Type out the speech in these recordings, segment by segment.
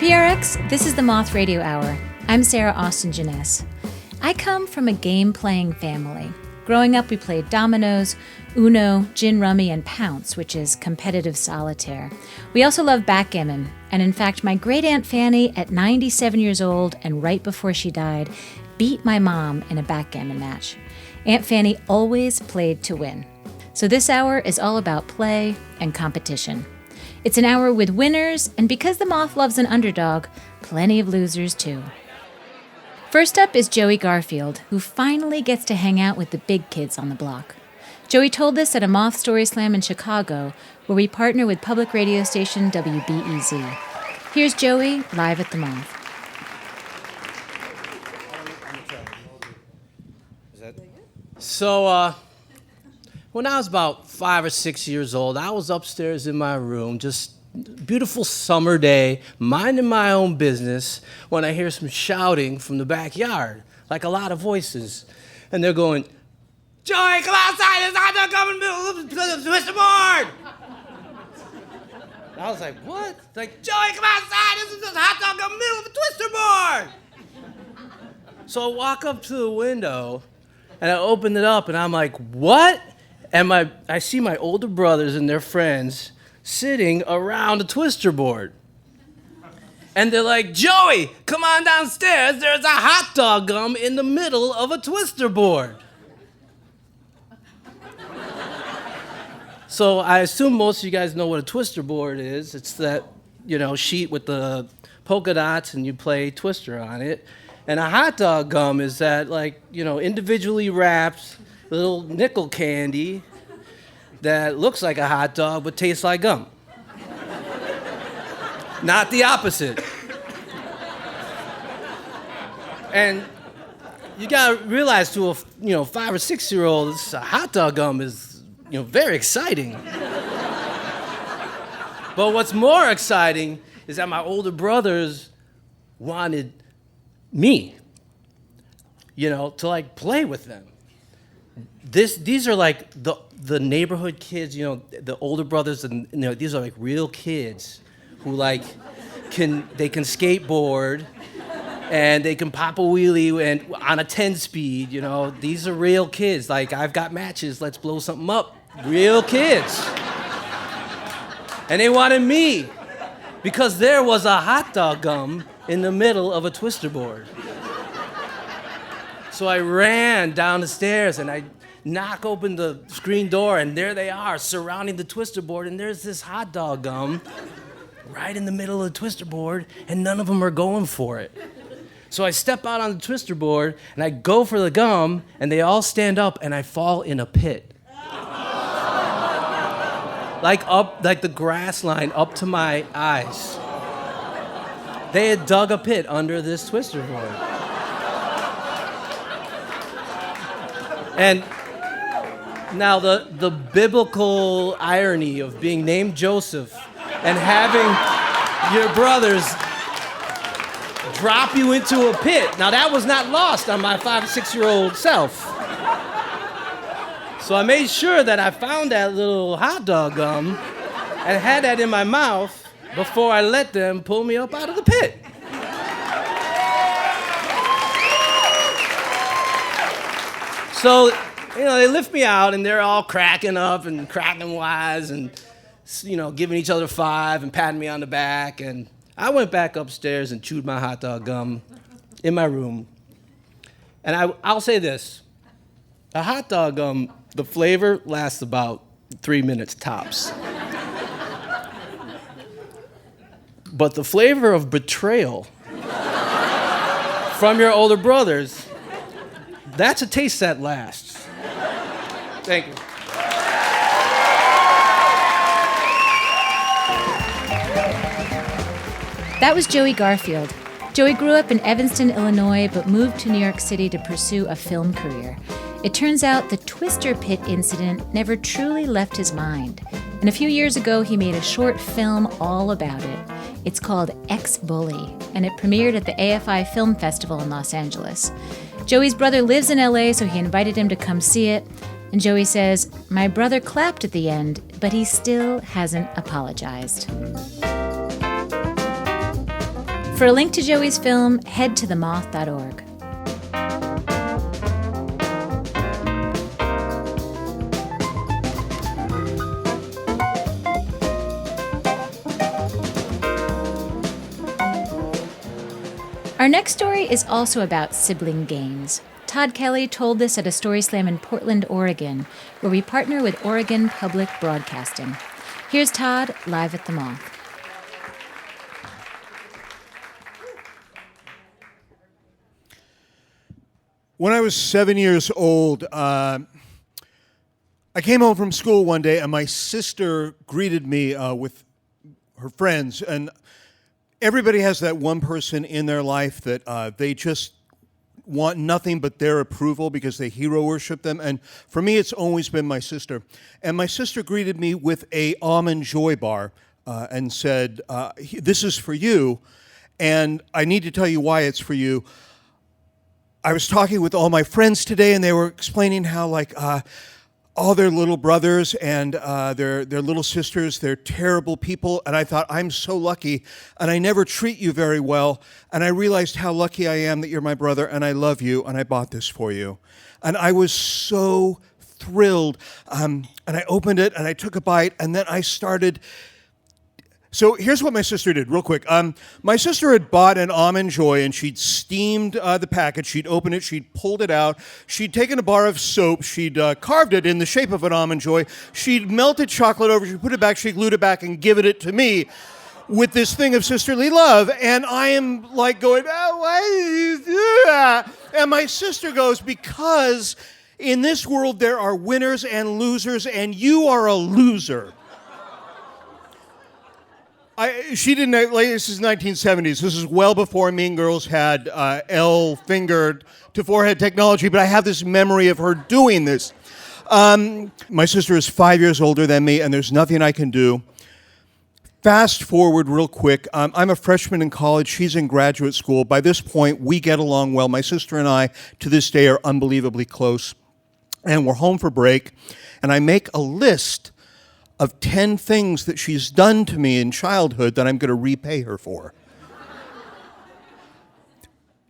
PRX, this is the Moth Radio Hour. I'm Sarah Austin Jenness. I come from a game-playing family. Growing up, we played dominoes, Uno, gin rummy, and pounce, which is competitive solitaire. We also love backgammon, and in fact, my great-aunt Fanny, at 97 years old and right before she died, beat my mom in a backgammon match. Aunt Fanny always played to win. So this hour is all about play and competition. It's an hour with winners, and because the Moth loves an underdog, plenty of losers too. First up is Joey Garfield, who finally gets to hang out with the big kids on the block. Joey told this at a Moth Story Slam in Chicago, where we partner with public radio station WBEZ. Here's Joey live at the Moth. So, when I was about 5 or 6 years old, I was upstairs in my room, just beautiful summer day, minding my own business, when I hear some shouting from the backyard, like a lot of voices. And they're going, "Joey, come outside, there's a hot dog coming in the middle of the twister board!" And I was like, what? Like, "Joey, come outside, there's a hot dog coming in the middle of the twister board!" So I walk up to the window, and I open it up, and I'm like, what? And I see my older brothers and their friends sitting around a twister board. And they're like, "Joey, come on downstairs. There's a hot dog gum in the middle of a twister board." So I assume most of you guys know what a twister board is. It's that, sheet with the polka dots and you play Twister on it. And a hot dog gum is that, individually wrapped little nickel candy that looks like a hot dog but tastes like gum. Not the opposite. And you gotta realize to a 5 or 6 year old, a hot dog gum is very exciting. But what's more exciting is that my older brothers wanted me, to play with them. These are like the neighborhood kids, the older brothers, and these are like real kids who can skateboard and they can pop a wheelie and on a 10-speed. These are real kids. Like, I've got matches, let's blow something up. Real kids. And they wanted me because there was a hot dog gum in the middle of a twister board. So I ran down the stairs and I knock open the screen door, and there they are surrounding the twister board, and there's this hot dog gum right in the middle of the twister board, and none of them are going for it. So I step out on the twister board and I go for the gum, and they all stand up and I fall in a pit. Like the grass line up to my eyes. They had dug a pit under this twister board. And now the biblical irony of being named Joseph and having your brothers drop you into a pit. Now that was not lost on my 5 or 6 year old self. So I made sure that I found that little hot dog gum and had that in my mouth before I let them pull me up out of the pit. So, they lift me out, and they're all cracking up and cracking wise and, giving each other 5 and patting me on the back. And I went back upstairs and chewed my hot dog gum in my room. And I'll say this. A hot dog gum, the flavor lasts about 3 minutes tops. But the flavor of betrayal from your older brothers, that's a taste that lasts. Thank you. That was Joey Garfield. Joey grew up in Evanston, Illinois, but moved to New York City to pursue a film career. It turns out the Twister Pit incident never truly left his mind. And a few years ago, he made a short film all about it. It's called Ex-Bully, and it premiered at the AFI Film Festival in Los Angeles. Joey's brother lives in LA, so he invited him to come see it. And Joey says, "My brother clapped at the end, but he still hasn't apologized." For a link to Joey's film, head to themoth.org. Our next story is also about sibling games. Tod Kelly told this at a Story Slam in Portland, Oregon, where we partner with Oregon Public Broadcasting. Here's Tod live at the Moth. When I was 7 years old, I came home from school one day, and my sister greeted me with her friends. And everybody has that one person in their life that they just want nothing but their approval because they hero worship them. And for me, it's always been my sister. And my sister greeted me with a almond joy bar and said, "This is for you, and I need to tell you why it's for you." I was talking with all my friends today, and they were explaining how, all their little brothers and their little sisters, they're terrible people. And I thought, I'm so lucky, and I never treat you very well. And I realized how lucky I am that you're my brother, and I love you, and I bought this for you. And I was so thrilled. And I opened it, and I took a bite, and then I started. So here's what my sister did, real quick. My sister had bought an Almond Joy, and she'd steamed the package. She'd opened it. She'd pulled it out. She'd taken a bar of soap. She'd carved it in the shape of an Almond Joy. She'd melted chocolate over. She'd put it back. She'd glued it back and given it to me with this thing of sisterly love. And I am going, oh, why did you do that? And my sister goes, because in this world there are winners and losers, and you are a loser. She didn't, this is 1970s. This is well before Mean Girls had L-fingered to forehead technology, but I have this memory of her doing this. My sister is 5 years older than me, and there's nothing I can do. Fast forward real quick. I'm a freshman in college. She's in graduate school. By this point, we get along well. My sister and I, to this day, are unbelievably close. And we're home for break, and I make a list of 10 things that she's done to me in childhood that I'm going to repay her for.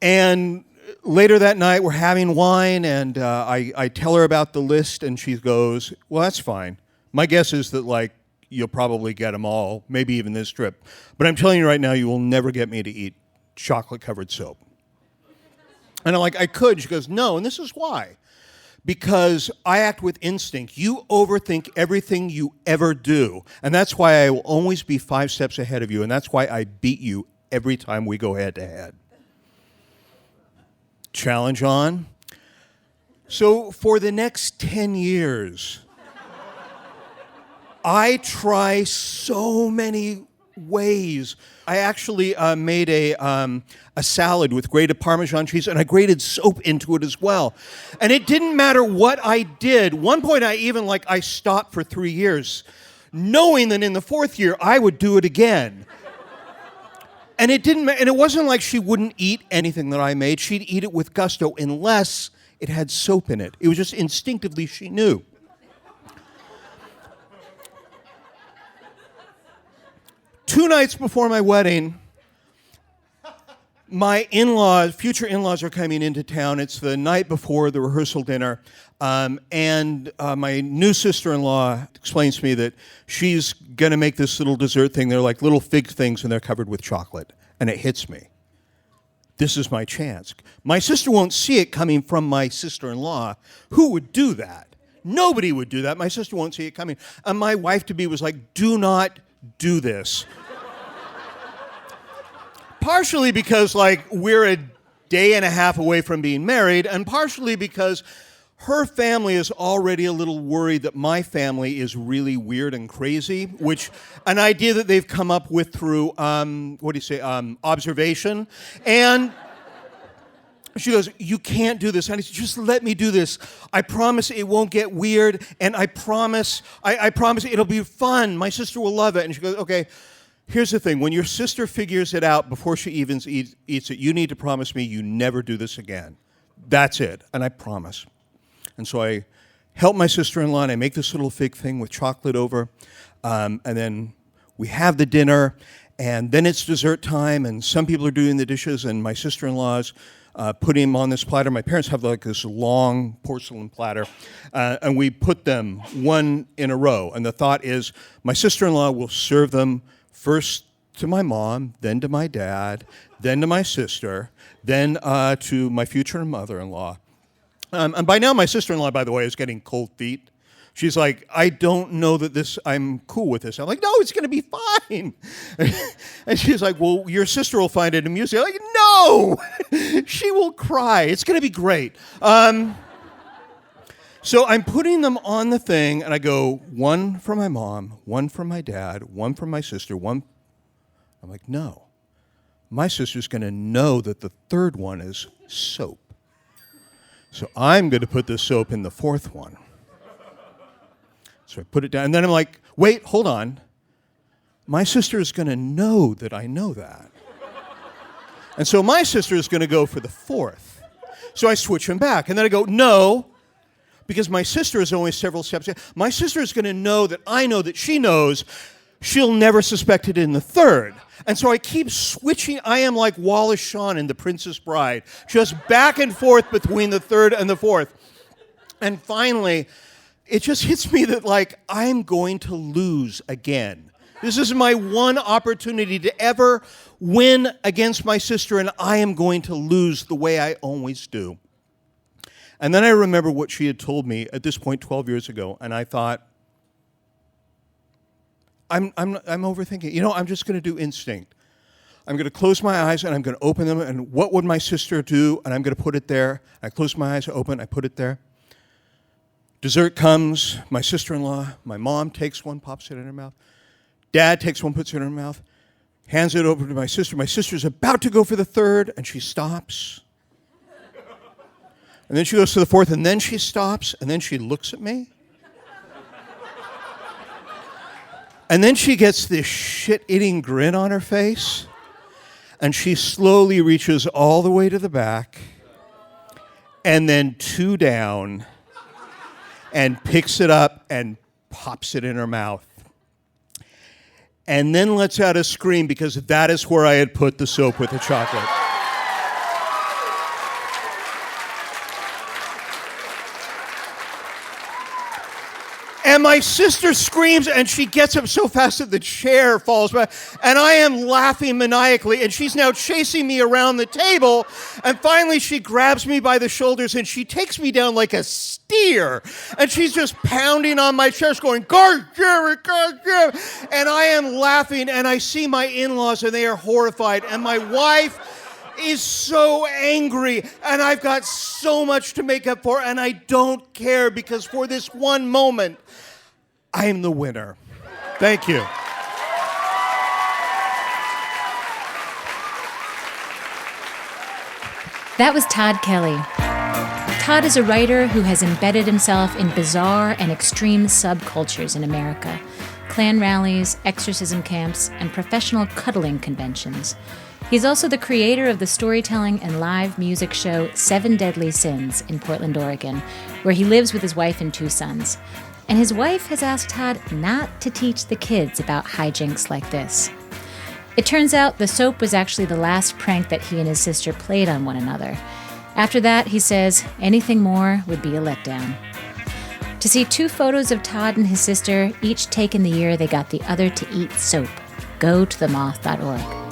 And later that night, we're having wine, and I tell her about the list, and she goes, well, that's fine. My guess is that, you'll probably get them all, maybe even this trip. But I'm telling you right now, you will never get me to eat chocolate-covered soap. And I'm like, I could. She goes, no, and this is why. Because I act with instinct. You overthink everything you ever do. And that's why I will always be 5 steps ahead of you. And that's why I beat you every time we go head to head. Challenge on. So for the next 10 years, I try so many ways. I actually made a salad with grated Parmesan cheese, and I grated soap into it as well. And it didn't matter what I did. One point I even, I stopped for 3 years, knowing that in the 4th year, I would do it again. And it didn't, and it wasn't like she wouldn't eat anything that I made. She'd eat it with gusto unless it had soap in it. It was just instinctively she knew. Two nights before my wedding, my future in-laws are coming into town. It's the night before the rehearsal dinner. And my new sister-in-law explains to me that she's going to make this little dessert thing. They're like little fig things, and they're covered with chocolate. And it hits me. This is my chance. My sister won't see it coming from my sister-in-law. Who would do that? Nobody would do that. My sister won't see it coming. And my wife-to-be was like, do not do this. Partially because, we're a day and a half away from being married, and partially because her family is already a little worried that my family is really weird and crazy, which an idea that they've come up with through, observation. And she goes, you can't do this. And I said, just let me do this. I promise it won't get weird, and I promise it'll be fun. My sister will love it. And she goes, okay, here's the thing. When your sister figures it out before she even eats it, you need to promise me you never do this again. That's it. And I promise. And so I help my sister-in-law, and I make this little fig thing with chocolate over. And then we have the dinner, And then it's dessert time, and some people are doing the dishes, and my sister-in-law's putting them on this platter. My parents have like this long porcelain platter, and we put them one in a row. And the thought is my sister-in-law will serve them first to my mom, then to my dad, then to my sister, then to my future mother-in-law. And by now, my sister-in-law, by the way, is getting cold feet. She's like, I don't know that I'm cool with this. I'm like, no, it's going to be fine. And she's like, well, your sister will find it amusing. I'm like, no, she will cry. It's going to be great. So I'm putting them on the thing, and I go, one for my mom, one for my dad, one for my sister, one. I'm like, no. My sister's going to know that the third one is soap. So I'm going to put the soap in the fourth one. So I put it down, and then I'm like, wait, hold on. My sister is going to know that I know that. And so my sister is going to go for the fourth. So I switch them back, and then I go, no, because my sister is only several steps ahead. My sister is going to know that I know that she knows. She'll never suspect it in the third. And so I keep switching. I am like Wallace Shawn in The Princess Bride, just back and forth between the third and the fourth. And finally, it just hits me that, like, I'm going to lose again. This is my one opportunity to ever win against my sister, and I am going to lose the way I always do. And then I remember what she had told me at this point 12 years ago, and I thought, I'm overthinking. You know, I'm just going to do instinct. I'm going to close my eyes, and I'm going to open them, and what would my sister do? And I'm going to put it there. I close my eyes, I open, I put it there. Dessert comes, my sister-in-law, my mom takes one, pops it in her mouth. Dad takes one, puts it in her mouth, hands it over to my sister. My sister's about to go for the third, and she stops. And then she goes to the fourth, and then she stops, and then she looks at me. And then she gets this shit-eating grin on her face, and she slowly reaches all the way to the back, and then two down, and picks it up and pops it in her mouth. And then lets out a scream because that is where I had put the soap with the chocolate. And my sister screams, and she gets up so fast that the chair falls back. And I am laughing maniacally, and she's now chasing me around the table. And finally, she grabs me by the shoulders, and she takes me down like a steer. And she's just pounding on my chest, going, God damn it, God damn it. And I am laughing, and I see my in-laws, and they are horrified. And my wife is so angry, and I've got so much to make up for, and I don't care, because for this one moment, I am the winner. Thank you. That was Tod Kelly. Tod is a writer who has embedded himself in bizarre and extreme subcultures in America: Klan rallies, exorcism camps, and professional cuddling conventions. He's also the creator of the storytelling and live music show 7 Deadly Sins in Portland, Oregon, where he lives with his wife and 2 sons. And his wife has asked Tod not to teach the kids about hijinks like this. It turns out the soap was actually the last prank that he and his sister played on one another. After that, he says, anything more would be a letdown. To see 2 photos of Tod and his sister, each taken the year they got the other to eat soap, go to themoth.org.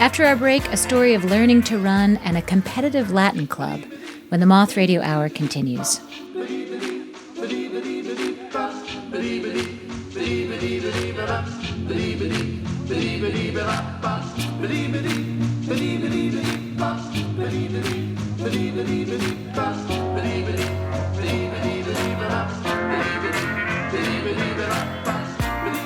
After our break, a story of learning to run and a competitive Latin club when the Moth Radio Hour continues.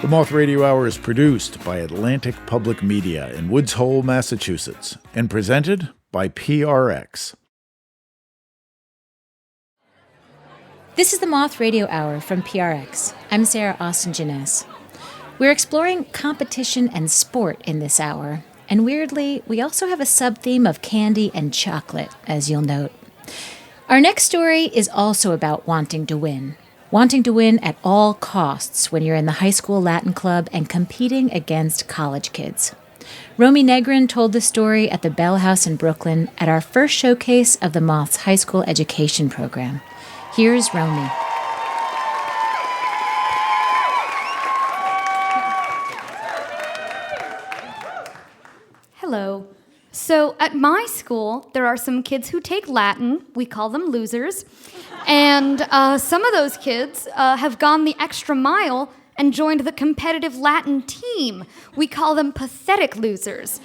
The Moth Radio Hour is produced by Atlantic Public Media in Woods Hole, Massachusetts, and presented by PRX. This is the Moth Radio Hour from PRX. I'm Sarah Austin Jenness. We're exploring competition and sport in this hour. And weirdly, we also have a sub-theme of candy and chocolate, as you'll note. Our next story is also about wanting to win. Wanting to win at all costs when you're in the high school Latin club and competing against college kids. Romy Negrin told the story at the Bell House in Brooklyn at our first showcase of the Moth's high school education program. Here's Romy. Hello. So at my school, there are some kids who take Latin. We call them losers. And some of those kids have gone the extra mile and joined the competitive Latin team. We call them pathetic losers.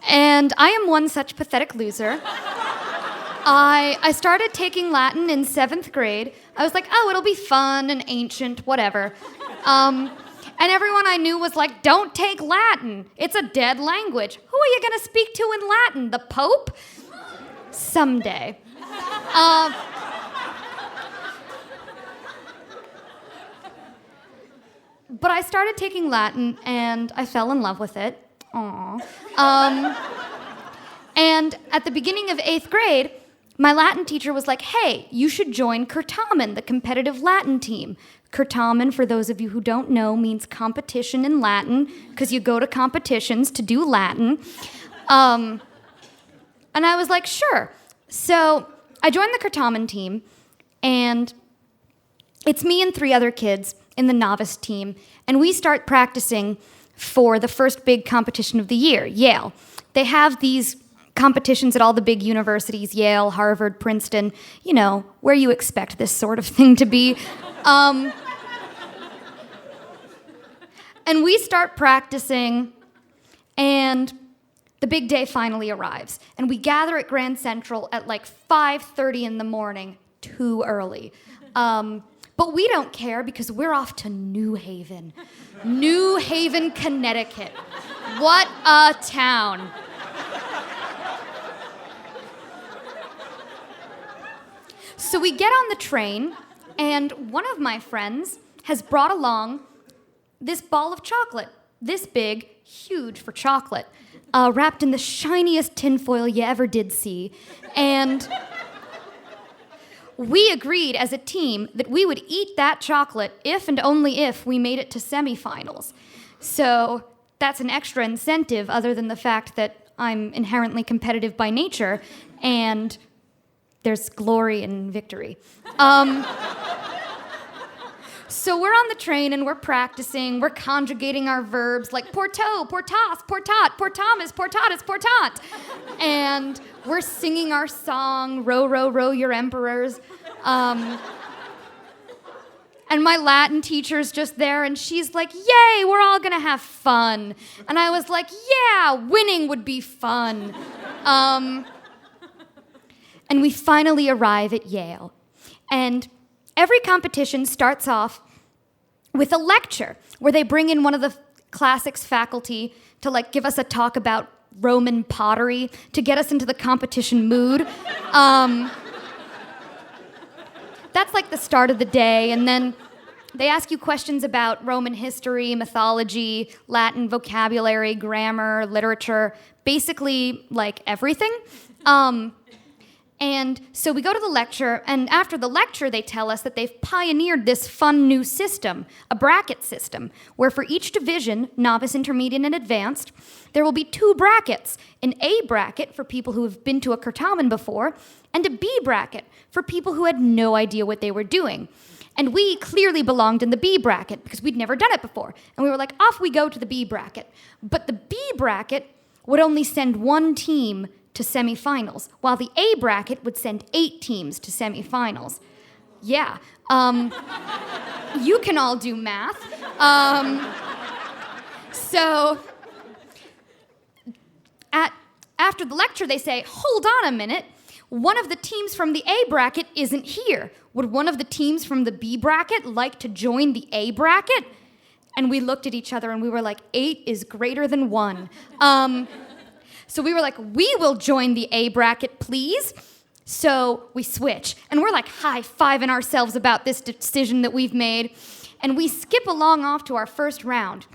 And I am one such pathetic loser. I started taking Latin in 7th grade. I was like, oh, it'll be fun and ancient, whatever. And everyone I knew was like, don't take Latin. It's a dead language. Who are you going to speak to in Latin? The Pope? Someday. But I started taking Latin, and I fell in love with it. Aww. And at the beginning of 8th grade, my Latin teacher was like, hey, you should join Certamen, the competitive Latin team. Certamen, for those of you who don't know, means competition in Latin, because you go to competitions to do Latin. And I was like, sure. So I joined the Certamen team, and it's me and 3 other kids in the novice team, and we start practicing for the first big competition of the year, Yale. They have these competitions at all the big universities, Yale, Harvard, Princeton, you know, where you expect this sort of thing to be. And we start practicing, and the big day finally arrives. And we gather at Grand Central at like 5:30 in the morning, too early. But we don't care because we're off to New Haven. New Haven, Connecticut. What a town. So we get on the train, and one of my friends has brought along this ball of chocolate, this big, huge for chocolate, wrapped in the shiniest tinfoil you ever did see. And we agreed as a team that we would eat that chocolate if and only if we made it to semifinals. So that's an extra incentive other than the fact that I'm inherently competitive by nature, and there's glory in victory. So we're on the train and we're practicing, we're conjugating our verbs like porto, portas, portat, portamus, portatus, portant. And we're singing our song, row, row, row your emperors. And my Latin teacher's just there and she's like, yay, we're all gonna have fun. And I was like, yeah, winning would be fun. And we finally arrive at Yale. And every competition starts off with a lecture where they bring in one of the classics faculty to like give us a talk about Roman pottery to get us into the competition mood. That's like the start of the day, and then they ask you questions about Roman history, mythology, Latin vocabulary, grammar, literature, basically like everything. And so we go to the lecture, and after the lecture, they tell us that they've pioneered this fun new system, a bracket system, where for each division, novice, intermediate, and advanced, there will be 2 brackets, an A bracket for people who have been to a Certamen before, and a B bracket for people who had no idea what they were doing. And we clearly belonged in the B bracket because we'd never done it before. And we were like, off we go to the B bracket. But the B bracket would only send 1 team to semifinals, while the A bracket would send 8 teams to semifinals. Yeah, you can all do math. So after the lecture, they say, hold on a minute, one of the teams from the A bracket isn't here. Would one of the teams from the B bracket like to join the A bracket? And we looked at each other and we were like, 8 is greater than 1. So we were like, we will join the A bracket, please. So we switch. And we're like high-fiving ourselves about this decision that we've made. and we skip along off to our first round,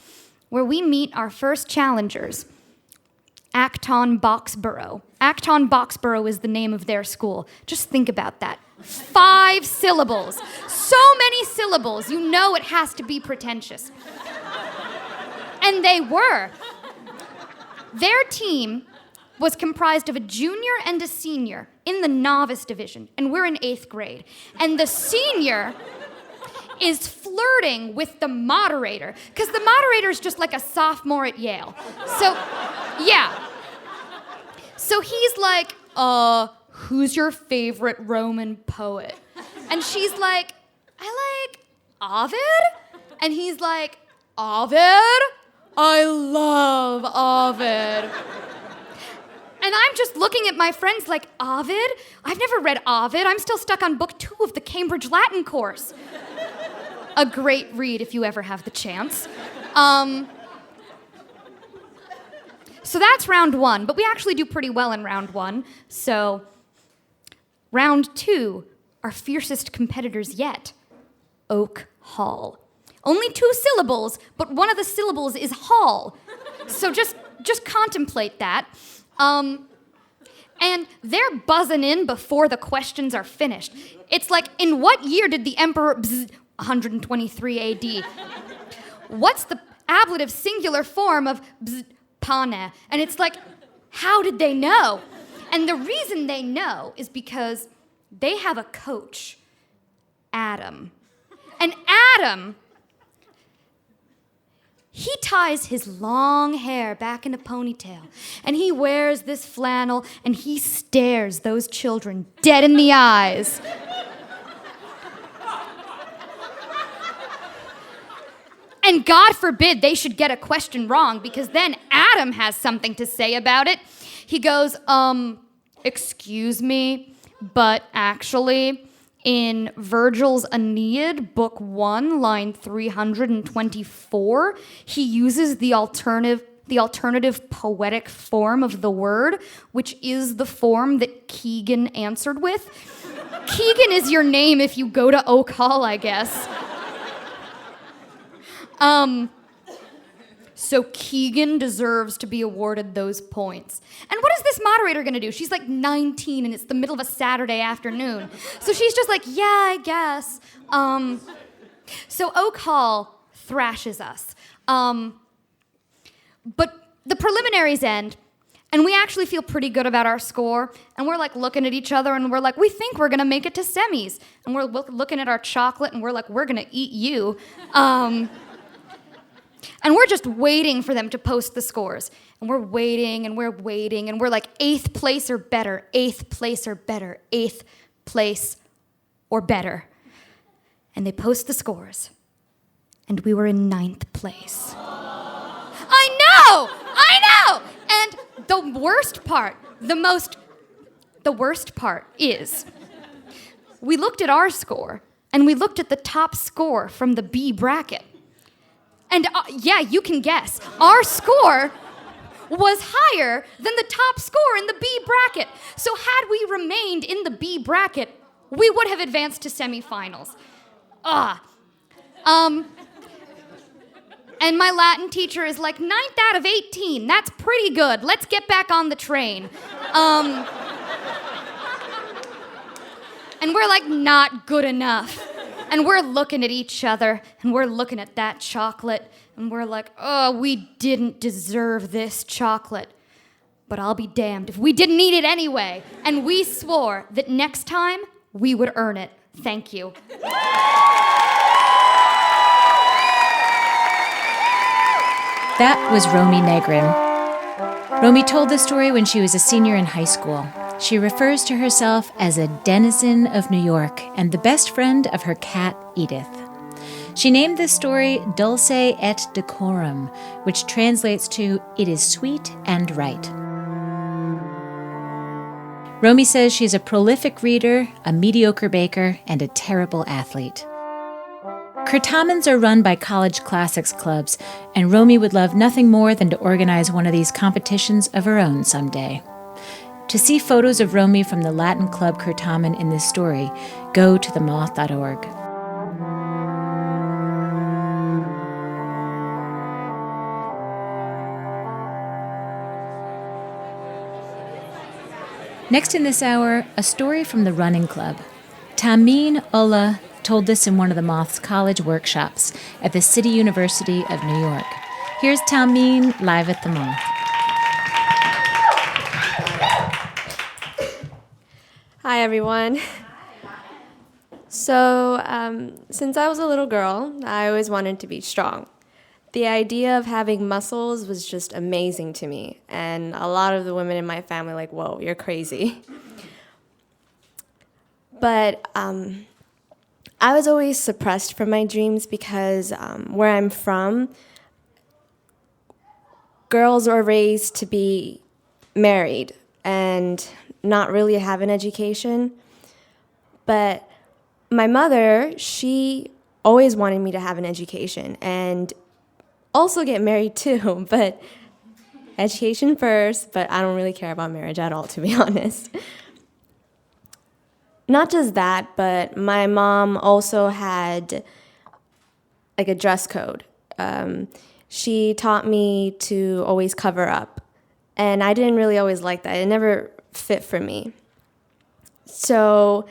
where we meet our first challengers, Acton Boxborough. Acton Boxborough is the name of their school. Just think about that. 5 syllables. So many syllables. You know it has to be pretentious. And they were. Their team was comprised of a junior and a senior in the novice division, and we're in 8th grade. And the senior is flirting with the moderator, because the moderator is just like a sophomore at Yale. So, yeah. So he's like, who's your favorite Roman poet? And she's like, I like Ovid. And he's like, Ovid? I love Ovid. And I'm just looking at my friends like, Ovid? I've never read Ovid. I'm still stuck on book 2 of the Cambridge Latin course. A great read if you ever have the chance. So that's round 1, but we actually do pretty well in round 1. So round 2, our fiercest competitors yet, Oak Hall. Only 2 syllables, but one of the syllables is hall. So just contemplate that. And they're buzzing in before the questions are finished. It's like, in what year did the emperor 123 AD? What's the ablative singular form of pane? And it's like, how did they know? And the reason they know is because they have a coach, Adam. And Adam, he ties his long hair back in a ponytail, and he wears this flannel, and he stares those children dead in the eyes. And God forbid they should get a question wrong, because then Adam has something to say about it. He goes, excuse me, but actually, in Virgil's Aeneid, Book 1, line 324, he uses the alternative poetic form of the word, which is the form that Keegan answered with. Keegan is your name if you go to Oak Hall, I guess. So Keegan deserves to be awarded those points. And what is this moderator gonna do? She's like 19 and it's the middle of a Saturday afternoon. So she's just like, yeah, I guess. So Oak Hall thrashes us. But the preliminaries end, and we actually feel pretty good about our score, and we're like looking at each other and we're like, we think we're gonna make it to semis. And we're looking at our chocolate and we're like, we're gonna eat you. And we're just waiting for them to post the scores. And we're waiting, and we're waiting, and we're like, 8th place or better, 8th place or better, 8th place or better. And they post the scores. And we were in 9th place. I know! And the worst part is, we looked at our score, and we looked at the top score from the B bracket. And yeah, you can guess. Our score was higher than the top score in the B bracket. So had we remained in the B bracket, we would have advanced to semifinals. And my Latin teacher is like, 9th out of 18, that's pretty good. Let's get back on the train. And we're like, not good enough. And we're looking at each other, and we're looking at that chocolate, and we're like, oh, we didn't deserve this chocolate. But I'll be damned if we didn't eat it anyway. And we swore that next time, we would earn it. Thank you. That was Romy Negrin. Romy told the story when she was a senior in high school. She refers to herself as a denizen of New York and the best friend of her cat, Edith. She named this story Dulce et Decorum, which translates to, it is sweet and right. Romy says she's a prolific reader, a mediocre baker, and a terrible athlete. Curtamins are run by college classics clubs, and Romy would love nothing more than to organize one of these competitions of her own someday. To see photos of Romy from the Latin Club Curtamin in this story, go to themoth.org. Next in this hour, a story from the running club. Tahmin Ullah told this in one of the Moth's college workshops at the City University of New York. Here's Tahmin live at the Moth. Hi, everyone. So, since I was a little girl, I always wanted to be strong. The idea of having muscles was just amazing to me, and a lot of the women in my family were like, whoa, you're crazy. But I was always suppressed from my dreams because where I'm from, girls are raised to be married and not really have an education. But my mother, she always wanted me to have an education and also get married too, but education first, but I don't really care about marriage at all, to be honest. Not just that, but my mom also had like a dress code. She taught me to always cover up, and I didn't really always like that. It never fit for me. So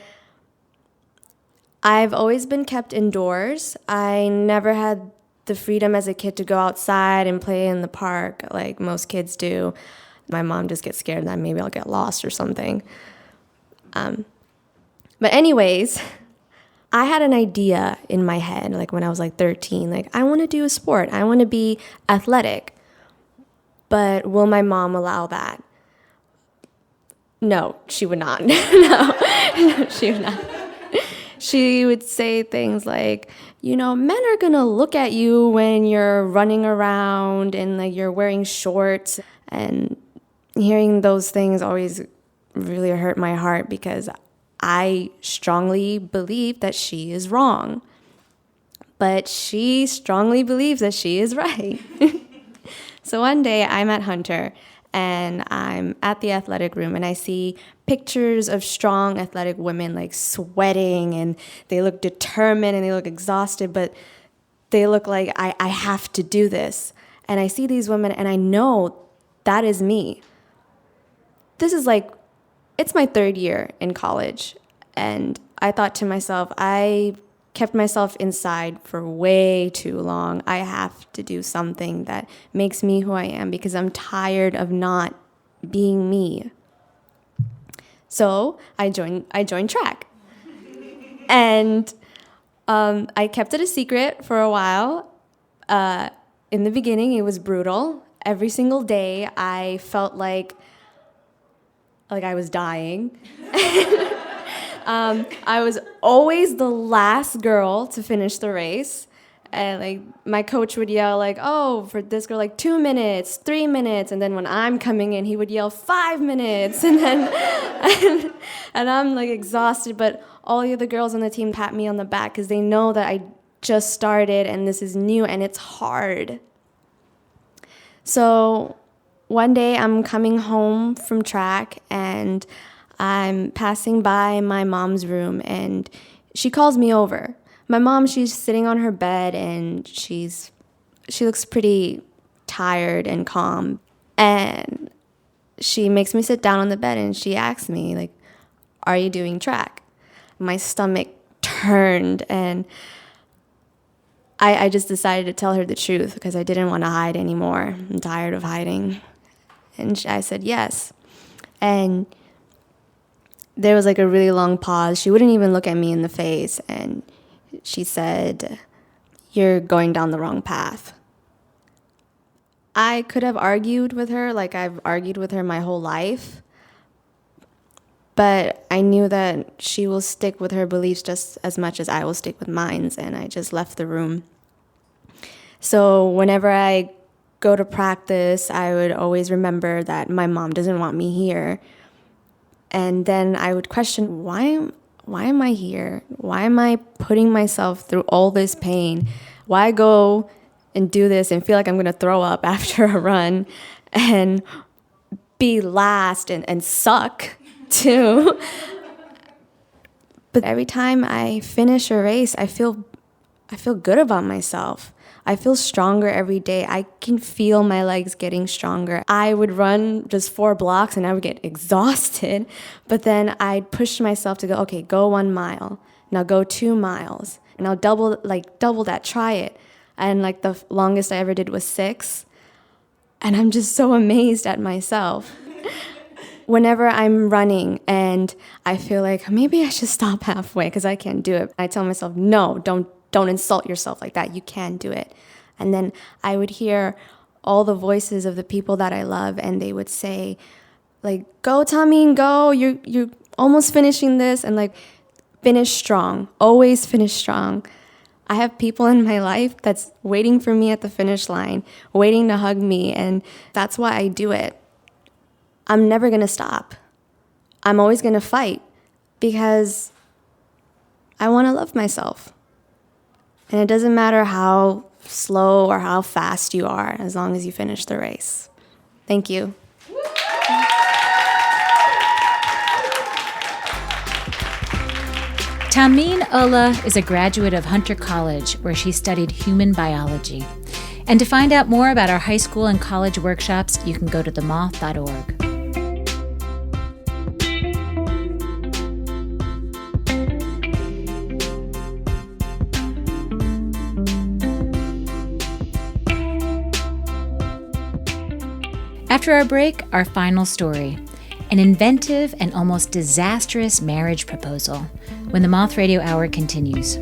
I've always been kept indoors. I never had the freedom as a kid to go outside and play in the park like most kids do. My mom just gets scared that maybe I'll get lost or something. But anyways, I had an idea in my head, like when I was like 13, like I want to do a sport. I want to be athletic. But will my mom allow that? No, she would not. No, she would not. She would say things like, men are going to look at you when you're running around and like you're wearing shorts. And hearing those things always really hurt my heart because I strongly believe that she is wrong. But she strongly believes that she is right. So one day I'm at Hunter and I'm at the athletic room and I see pictures of strong athletic women like sweating and they look determined and they look exhausted, but they look like I have to do this. And I see these women and I know that is me. This is like, it's my third year in college. And I thought to myself, I kept myself inside for way too long. I have to do something that makes me who I am because I'm tired of not being me. So I joined track. And I kept it a secret for a while. In the beginning, it was brutal. Every single day, I felt like I was dying. I was always the last girl to finish the race. And like my coach would yell like, oh, for this girl, like 2 minutes, 3 minutes. And then when I'm coming in, he would yell 5 minutes. And then, and I'm like exhausted. But all the other girls on the team pat me on the back because they know that I just started and this is new and it's hard. So one day I'm coming home from track and I'm passing by my mom's room and she calls me over. My mom, she's sitting on her bed and she looks pretty tired and calm. And she makes me sit down on the bed and she asks me, like, are you doing track? My stomach turned and I just decided to tell her the truth because I didn't want to hide anymore. I'm tired of hiding. And I said yes. And there was like a really long pause. She wouldn't even look at me in the face. And she said, you're going down the wrong path. I could have argued with her like I've argued with her my whole life. But I knew that she will stick with her beliefs just as much as I will stick with mine. And I just left the room. So whenever I go to practice, I would always remember that my mom doesn't want me here. And then I would question, why am I here? Why am I putting myself through all this pain? Why go and do this and feel like I'm going to throw up after a run and be last and suck too? But every time I finish a race, I feel good about myself. I feel stronger every day. I can feel my legs getting stronger. I would run just 4 blocks and I would get exhausted, but then I'd push myself to go, okay, go 1 mile. Now go 2 miles. And I'll double that, try it. And like the longest I ever did was 6. And I'm just so amazed at myself. Whenever I'm running and I feel like maybe I should stop halfway because I can't do it, I tell myself, no, don't insult yourself like that. You can do it. And then I would hear all the voices of the people that I love, and they would say, like, go, Tahmin, go. You're almost finishing this. And like, finish strong. Always finish strong. I have people in my life that's waiting for me at the finish line, waiting to hug me. And that's why I do it. I'm never going to stop. I'm always going to fight because I want to love myself. And it doesn't matter how slow or how fast you are, as long as you finish the race. Thank you. Tahmin Ullah is a graduate of Hunter College, where she studied human biology. And to find out more about our high school and college workshops, you can go to themoth.org. After our break, our final story, an inventive and almost disastrous marriage proposal, when the Moth Radio Hour continues.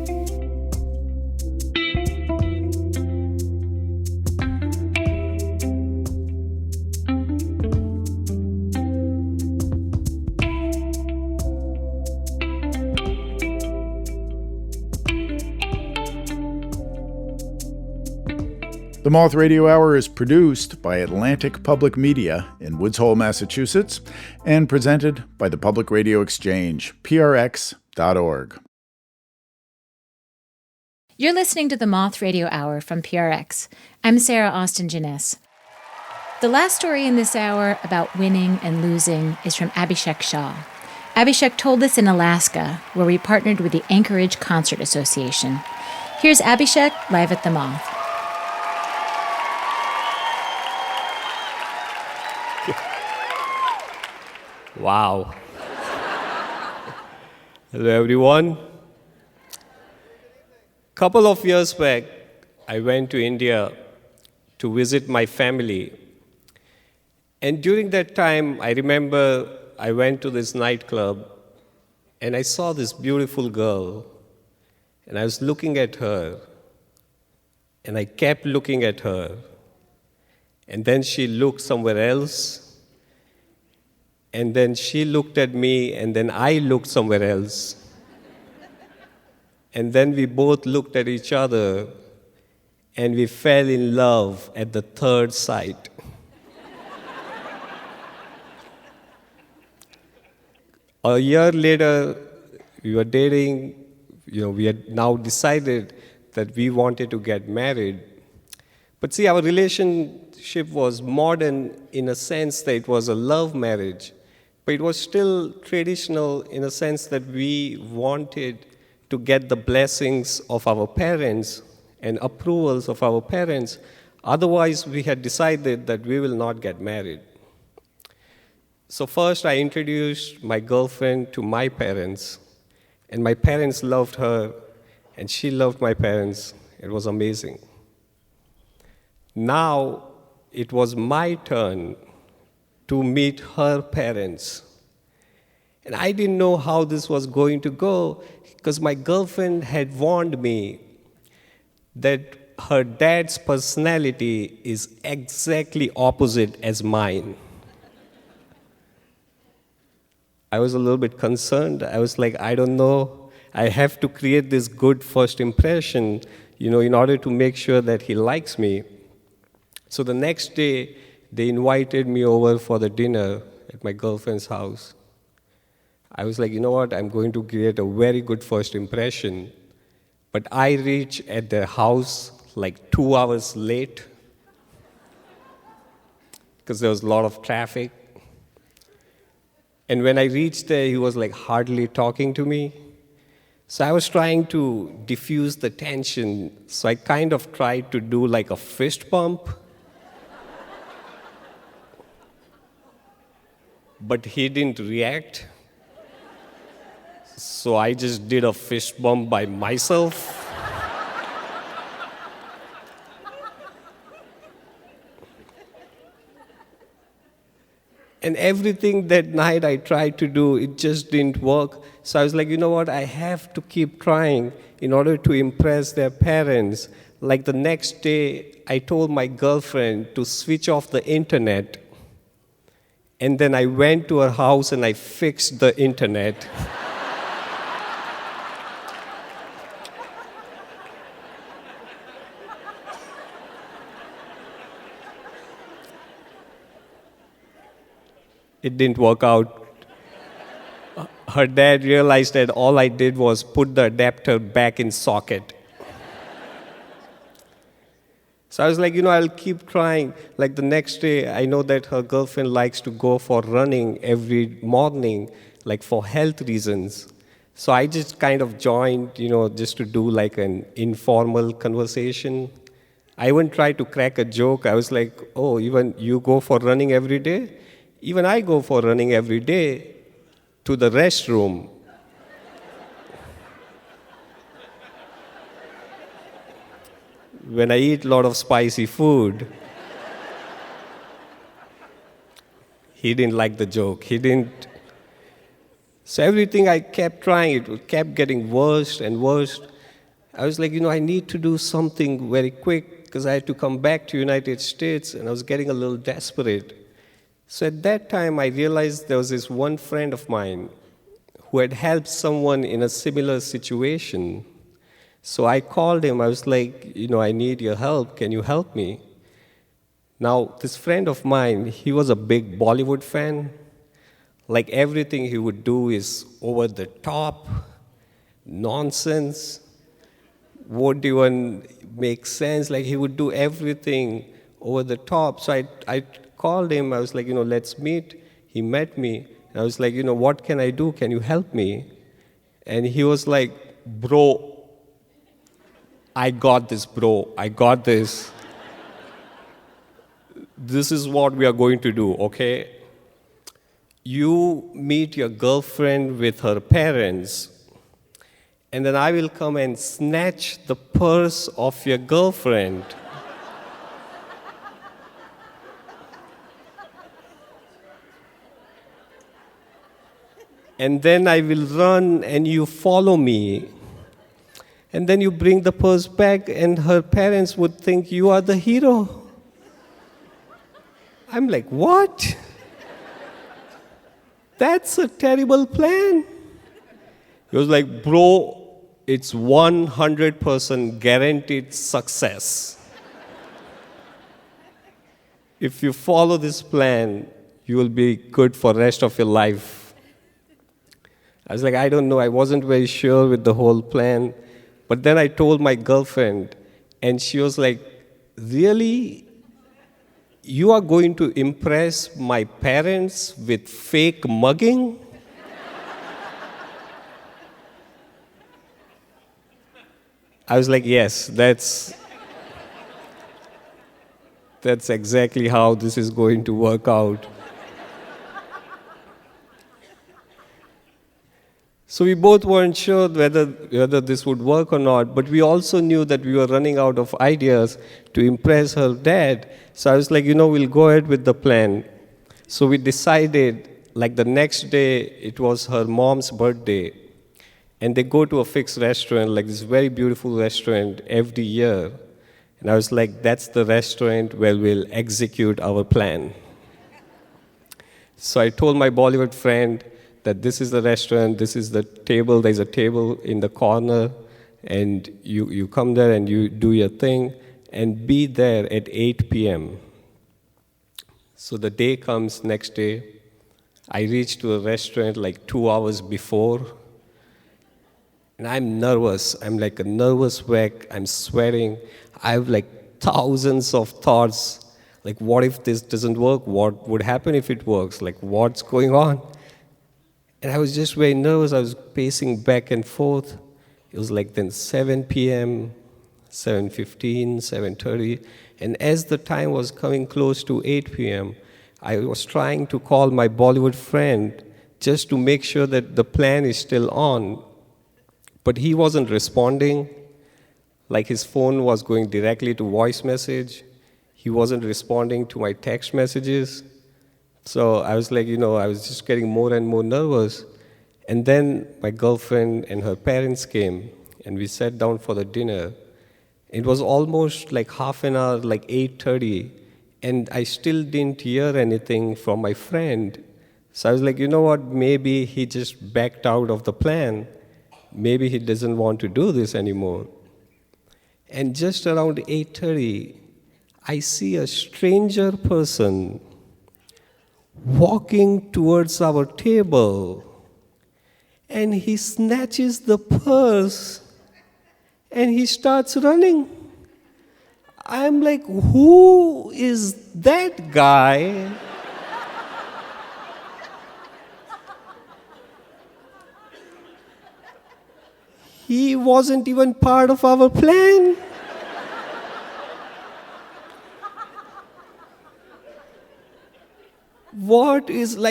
The Moth Radio Hour is produced by Atlantic Public Media in Woods Hole, Massachusetts, and presented by the Public Radio Exchange, prx.org. You're listening to the Moth Radio Hour from PRX. I'm Sarah Austin Jenness. The last story in this hour about winning and losing is from Abhishek Shah. Abhishek told this in Alaska, where we partnered with the Anchorage Concert Association. Here's Abhishek live at the Moth. Wow. Hello, everyone. Couple of years back, I went to India to visit my family. And during that time, I remember I went to this nightclub and I saw this beautiful girl. And I was looking at her. And I kept looking at her. And then she looked somewhere else. And then she looked at me, and then I looked somewhere else. And then we both looked at each other, and we fell in love at the third sight. A year later, we were dating. We had now decided that we wanted to get married. But see, our relationship was modern in a sense that it was a love marriage. But it was still traditional in a sense that we wanted to get the blessings of our parents and approvals of our parents. Otherwise, we had decided that we will not get married. So first, I introduced my girlfriend to my parents, and my parents loved her, and she loved my parents. It was amazing. Now, it was my turn to meet her parents. And I didn't know how this was going to go because my girlfriend had warned me that her dad's personality is exactly opposite as mine. I was a little bit concerned. I was like, I don't know. I have to create this good first impression, in order to make sure that he likes me. So the next day, they invited me over for the dinner at my girlfriend's house. I was like, you know what, I'm going to create a very good first impression. But I reached at their house like 2 hours late because there was a lot of traffic. And when I reached there, he was like hardly talking to me. So I was trying to diffuse the tension, so I kind of tried to do like a fist bump. But he didn't react. So I just did a fist bump by myself. And everything that night I tried to do, it just didn't work. So I was like, you know what, I have to keep trying in order to impress their parents. Like the next day, I told my girlfriend to switch off the internet. And then I went to her house and I fixed the internet. It didn't work out. Her dad realized that all I did was put the adapter back in socket. So I was like, I'll keep trying. Like the next day, I know that her girlfriend likes to go for running every morning, like for health reasons. So I just kind of joined, just to do like an informal conversation. I even tried to crack a joke. I was like, oh, even you go for running every day? Even I go for running every day to the restroom. When I eat a lot of spicy food. He didn't like the joke. He didn't. So everything I kept trying, it kept getting worse and worse. I was like, I need to do something very quick because I had to come back to United States and I was getting a little desperate. So at that time, I realized there was this one friend of mine who had helped someone in a similar situation. So I called him. I was like, I need your help. Can you help me? Now, this friend of mine, he was a big Bollywood fan. Like everything he would do is over the top, nonsense, wouldn't even make sense. Like he would do everything over the top. So I called him. I was like, let's meet. He met me. And I was like, what can I do? Can you help me? And he was like, bro, I got this, bro. I got this. This is what we are going to do, okay? You meet your girlfriend with her parents, and then I will come and snatch the purse of your girlfriend. And then I will run and you follow me. And then you bring the purse back and her parents would think you are the hero. I'm like, what? That's a terrible plan. He was like, bro, it's 100% guaranteed success. If you follow this plan, you will be good for the rest of your life. I was like, I don't know. I wasn't very sure with the whole plan. But then I told my girlfriend, and she was like, really? You are going to impress my parents with fake mugging? I was like, yes, that's exactly how this is going to work out. So we both weren't sure whether this would work or not, but we also knew that we were running out of ideas to impress her dad. So I was like, we'll go ahead with the plan. So we decided, like the next day, it was her mom's birthday, and they go to a fixed restaurant, like this very beautiful restaurant every year. And I was like, that's the restaurant where we'll execute our plan. So I told my Bollywood friend that this is the restaurant, this is the table, there's a table in the corner, and you come there and you do your thing, and be there at 8 p.m. So the day comes, next day, I reach to a restaurant like 2 hours before, and I'm nervous. I'm like a nervous wreck. I'm sweating. I have like thousands of thoughts. Like, what if this doesn't work? What would happen if it works? Like, what's going on? And I was just very nervous. I was pacing back and forth. It was like then 7 p.m., 7:15, 7:30. And as the time was coming close to 8 p.m., I was trying to call my Bollywood friend just to make sure that the plan is still on. But he wasn't responding. Like his phone was going directly to voice message. He wasn't responding to my text messages. So I was like, I was just getting more and more nervous. And then my girlfriend and her parents came, and we sat down for the dinner. It was almost like half an hour, like 8:30, and I still didn't hear anything from my friend. So I was like, you know what, maybe he just backed out of the plan. Maybe he doesn't want to do this anymore. And just around 8:30, I see a stranger person walking towards our table, and he snatches the purse and he starts running. I'm like, who is that guy? He wasn't even part of our plan.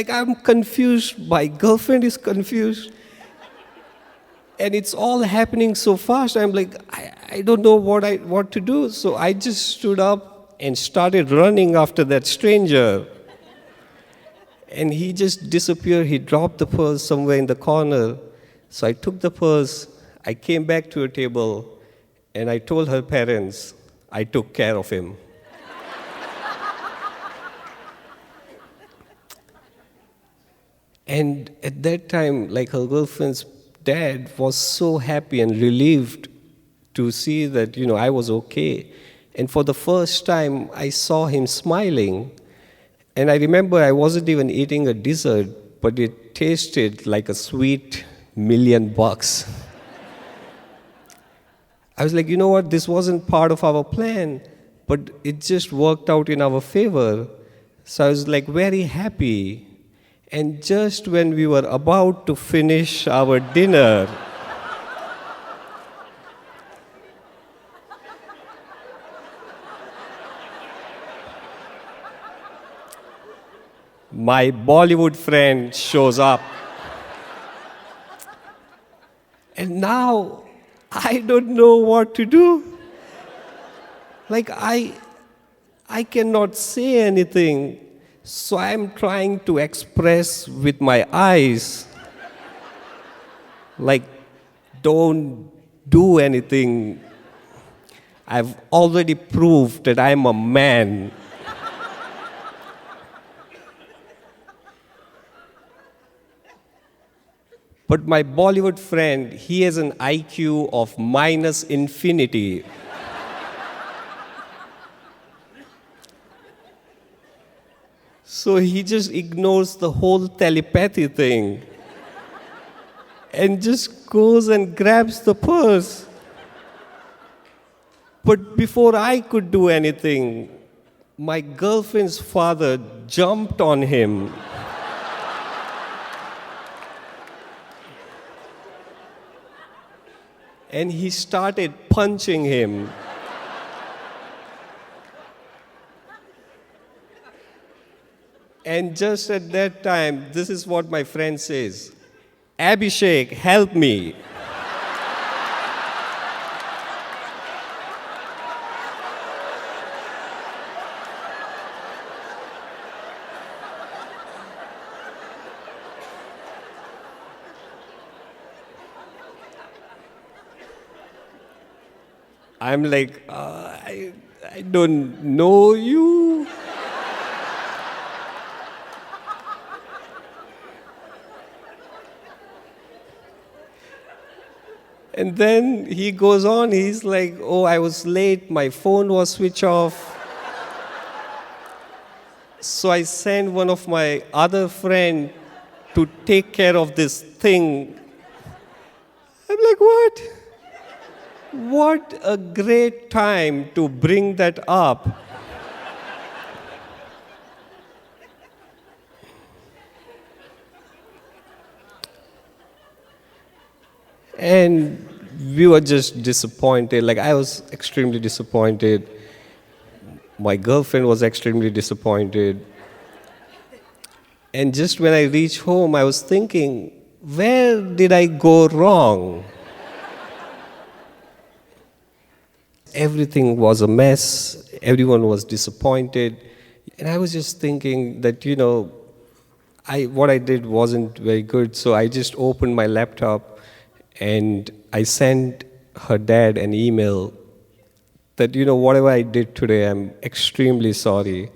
I'm confused, my girlfriend is confused, and it's all happening so fast. I'm like, I don't know what to do. So I just stood up and started running after that stranger. And he just disappeared. He dropped the purse somewhere in the corner. So I took the purse, I came back to her table, and I told her parents I took care of him. And at that time, like, her girlfriend's dad was so happy and relieved to see that, I was okay. And for the first time, I saw him smiling. And I remember I wasn't even eating a dessert, but it tasted like a sweet $1,000,000. I was like, you know what, this wasn't part of our plan, but it just worked out in our favor. So I was like very happy. And just when we were about to finish our dinner, my Bollywood friend shows up. And now I don't know what to do. Like, I cannot say anything. So I'm trying to express with my eyes, like, don't do anything. I've already proved that I'm a man. But my Bollywood friend, he has an IQ of -infinity. So he just ignores the whole telepathy thing and just goes and grabs the purse. But before I could do anything, my girlfriend's father jumped on him. And he started punching him. And just at that time, this is what my friend says, "Abhishek, help me." I'm like, I don't know you. And then he goes on, he's like, oh, I was late, my phone was switched off. So I sent one of my other friends to take care of this thing. I'm like, what? What a great time to bring that up. And we were just disappointed. Like, I was extremely disappointed. My girlfriend was extremely disappointed. And just when I reached home, I was thinking, where did I go wrong? Everything was a mess. Everyone was disappointed. And I was just thinking that, what I did wasn't very good. So I just opened my laptop and I sent her dad an email that, whatever I did today, I'm extremely sorry.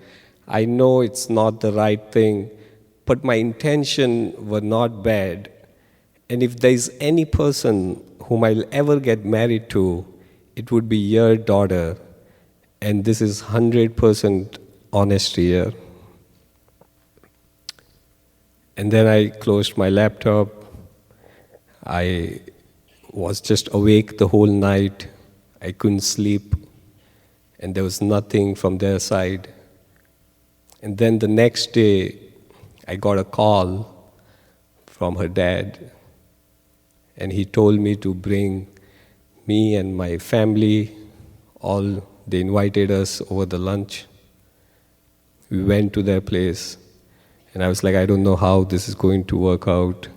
I know it's not the right thing, but my intention were not bad. And if there's any person whom I'll ever get married to, it would be your daughter. And this is 100% honesty here. And then I closed my laptop. I was just awake the whole night. I couldn't sleep. And there was nothing from their side. And then the next day, I got a call from her dad. And he told me to bring me and my family, they invited us over the lunch. We went to their place. And I was like, I don't know how this is going to work out.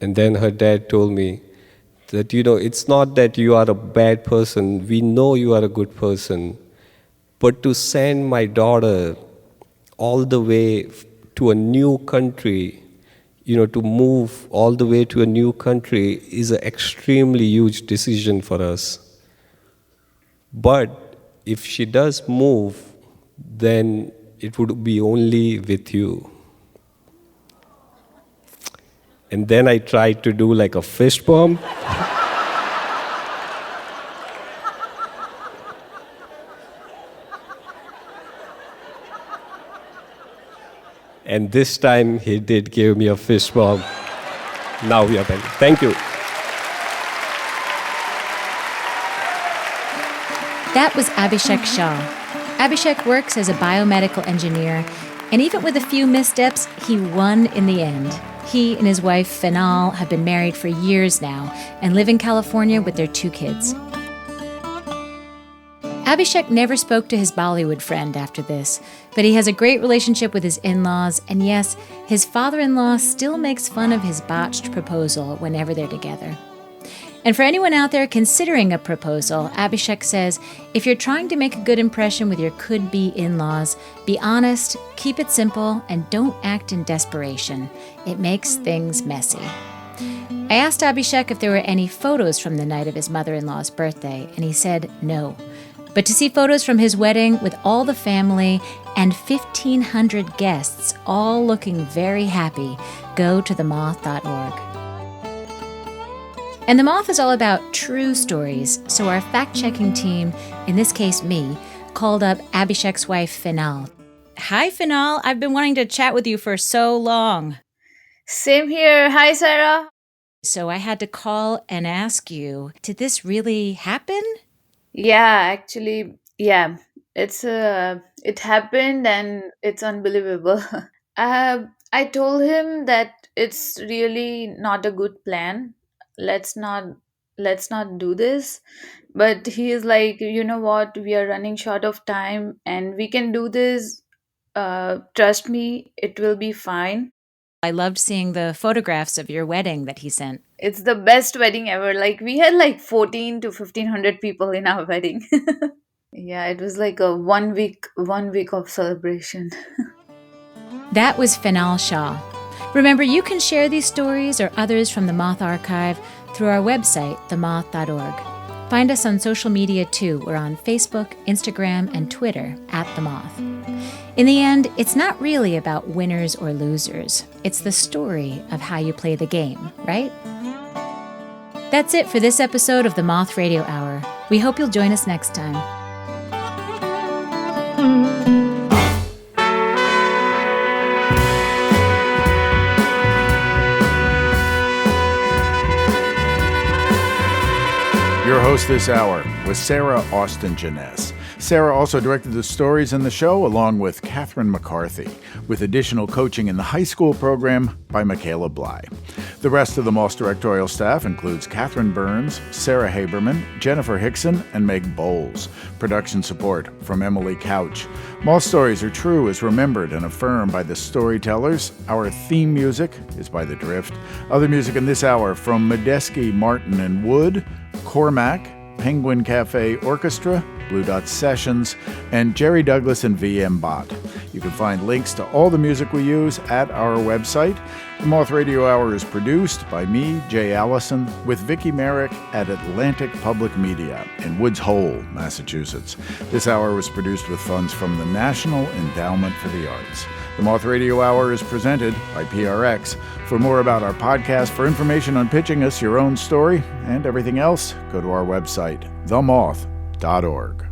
And then her dad told me that, it's not that you are a bad person. We know you are a good person. But to send my daughter all the way to a new country, to move all the way to a new country is an extremely huge decision for us. But if she does move, then it would be only with you. And then I tried to do like a fist bump. And this time he did give me a fist bump. Now we are back. Thank you. That was Abhishek Shah. Abhishek works as a biomedical engineer, and even with a few missteps, he won in the end. He and his wife, Final, have been married for years now and live in California with their 2 kids. Abhishek never spoke to his Bollywood friend after this, but he has a great relationship with his in-laws, and yes, his father-in-law still makes fun of his botched proposal whenever they're together. And for anyone out there considering a proposal, Abhishek says, if you're trying to make a good impression with your could-be in-laws, be honest, keep it simple, and don't act in desperation. It makes things messy. I asked Abhishek if there were any photos from the night of his mother-in-law's birthday, and he said no. But to see photos from his wedding with all the family and 1,500 guests all looking very happy, go to themoth.org. And The Moth is all about true stories, so our fact-checking team, in this case me, called up Abhishek's wife, Final. Hi, Final. I've been wanting to chat with you for so long. Same here. Hi, Sarah. So I had to call and ask you, did this really happen? Yeah, actually, yeah. It happened and it's unbelievable. I told him that it's really not a good plan. Let's not do this. But he is like, you know what? We are running short of time and we can do this. Trust me, it will be fine. I loved seeing the photographs of your wedding that he sent. It's the best wedding ever. Like we had like 14 to 1,500 people in our wedding. Yeah, it was like a one week of celebration. That was Final Shah. Remember, you can share these stories or others from the Moth Archive through our website, themoth.org. Find us on social media too. We're on Facebook, Instagram, and Twitter @TheMoth. In the end, it's not really about winners or losers. It's the story of how you play the game, right? That's it for this episode of the Moth Radio Hour. We hope you'll join us next time. Your host this hour was Sarah Austin Jenness. Sarah also directed the stories in the show, along with Catherine McCarthy, with additional coaching in the high school program by Michaela Bly. The rest of the Moth directorial staff includes Catherine Burns, Sarah Haberman, Jennifer Hickson, and Meg Bowles. Production support from Emily Couch. Moth stories are true as remembered and affirmed by the Storytellers. Our theme music is by The Drift. Other music in this hour from Medeski, Martin, and Wood, Cormac, Penguin Cafe Orchestra, Blue Dot Sessions, and Jerry Douglas and VM Bott. You can find links to all the music we use at our website. The Moth Radio Hour is produced by me, Jay Allison, with Vicki Merrick at Atlantic Public Media in Woods Hole, Massachusetts. This hour was produced with funds from the National Endowment for the Arts. The Moth Radio Hour is presented by PRX. For more about our podcast, for information on pitching us your own story and everything else, go to our website, themoth.org.